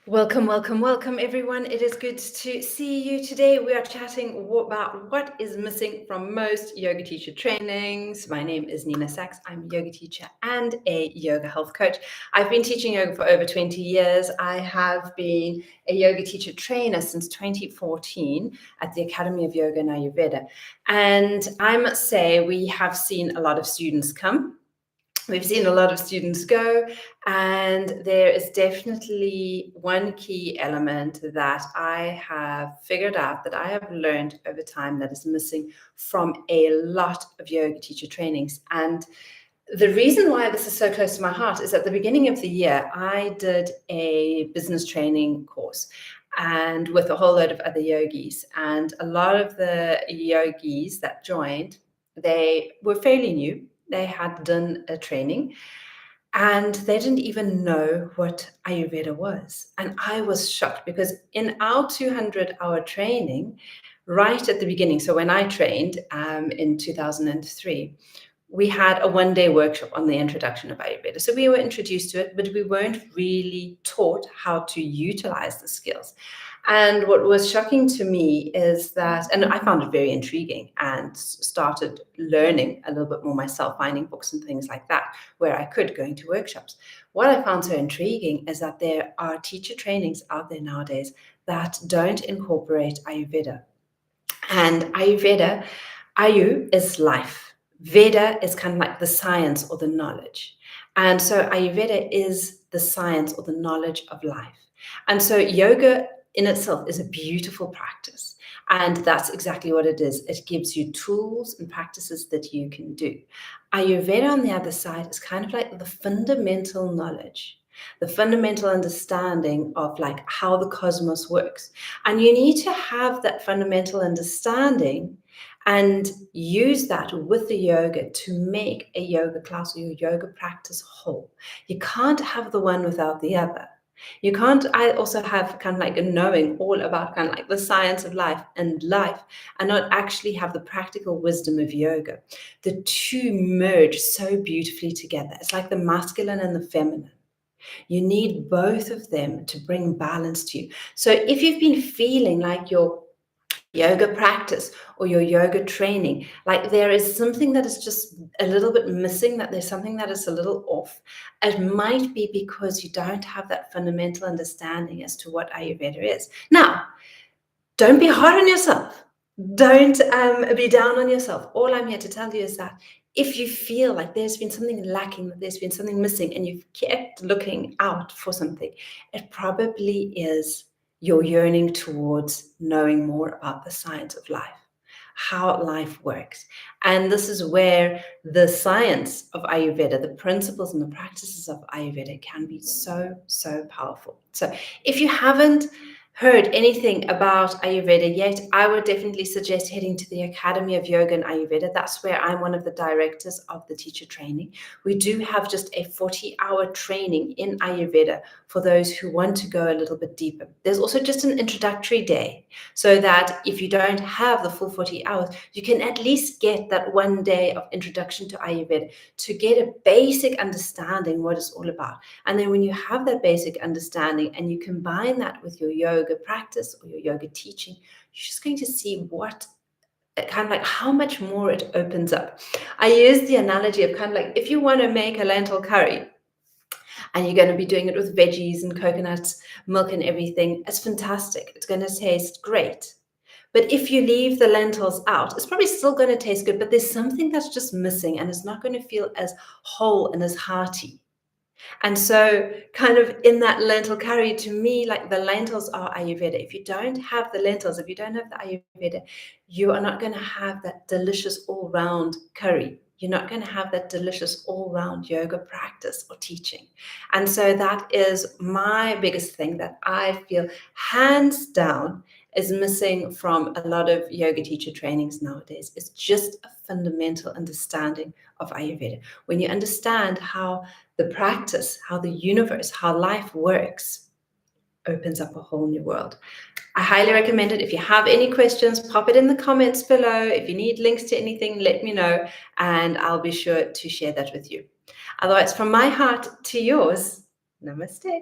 Welcome, welcome, welcome, everyone. It is good to see you today. We are chatting about what is missing from most yoga teacher trainings. My name is Nina Sachs. I'm a yoga teacher and a yoga health coach. I've been teaching yoga for over 20 years. I have been a yoga teacher trainer since 2014 at the Academy of Yoga and Ayurveda. And I must say, we have seen a lot of students come. We've seen a lot of students go, and there is definitely one key element that I have figured out, that I have learned over time, that is missing from a lot of yoga teacher trainings. And the reason why this is so close to my heart is at the beginning of the year, I did a business training course and with a whole load of other yogis. And a lot of the yogis that joined, they were fairly new. They had done a training and they didn't even know what Ayurveda was. And I was shocked because in our 200-hour training, right at the beginning, so when I trained in 2003, we had a one-day workshop on the introduction of Ayurveda. So we were introduced to it, but we weren't really taught how to utilize the skills. And what was shocking to me is that, and I found it very intriguing and started learning a little bit more myself, finding books and things like that, where I could, going to workshops. What I found so intriguing is that there are teacher trainings out there nowadays that don't incorporate Ayurveda. And Ayurveda, Ayu is life. Veda is kind of like the science or the knowledge. And so Ayurveda is the science or the knowledge of life. And so yoga in itself is a beautiful practice. And that's exactly what it is. It gives you tools and practices that you can do. Ayurveda, on the other side, is kind of like the fundamental knowledge, the fundamental understanding of like how the cosmos works. And you need to have that fundamental understanding and use that with the yoga to make a yoga class or your yoga practice whole. You can't have the one without the other. You can't, I also have kind of like a knowing all about kind of like the science of life and not actually have the practical wisdom of yoga. The two merge so beautifully together. It's like the masculine and the feminine. You need both of them to bring balance to you. So if you've been feeling like your yoga practice or your yoga training, like there is something that is just a little bit missing, that there's something that is a little off, it might be because you don't have that fundamental understanding as to what Ayurveda is. Now, don't be hard on yourself. Don't be down on yourself. All I'm here to tell you is that if you feel like there's been something lacking, that there's been something missing, and you've kept looking out for something, it probably is your yearning towards knowing more about the science of life, how life works. And this is where the science of Ayurveda, the principles and the practices of Ayurveda can be so, so powerful. So if you haven't heard anything about Ayurveda yet, I would definitely suggest heading to the Academy of Yoga and Ayurveda. That's where I'm one of the directors of the teacher training. We do have just a 40-hour training in Ayurveda for those who want to go a little bit deeper. There's also just an introductory day, so that if you don't have the full 40 hours, you can at least get that one day of introduction to Ayurveda to get a basic understanding what it's all about. And then when you have that basic understanding and you combine that with your yoga practice or your yoga teaching, you're just going to see what kind of like how much more it opens up. I use the analogy of kind of like if you want to make a lentil curry and you're going to be doing it with veggies and coconuts, milk and everything, it's fantastic. It's going to taste great. But if you leave the lentils out, it's probably still going to taste good, but there's something that's just missing and it's not going to feel as whole and as hearty. And so kind of in that lentil curry, to me, like the lentils are Ayurveda. If you don't have the lentils, if you don't have the Ayurveda, you are not going to have that delicious all-round curry. You're not going to have that delicious all-round yoga practice or teaching. And so that is my biggest thing that I feel hands down is missing from a lot of yoga teacher trainings nowadays. It's just a fundamental understanding of Ayurveda. When you understand how the practice, how the universe, how life works, opens up a whole new world. I highly recommend it. If you have any questions, pop it in the comments below. If you need links to anything, let me know, and I'll be sure to share that with you. Otherwise, from my heart to yours, namaste.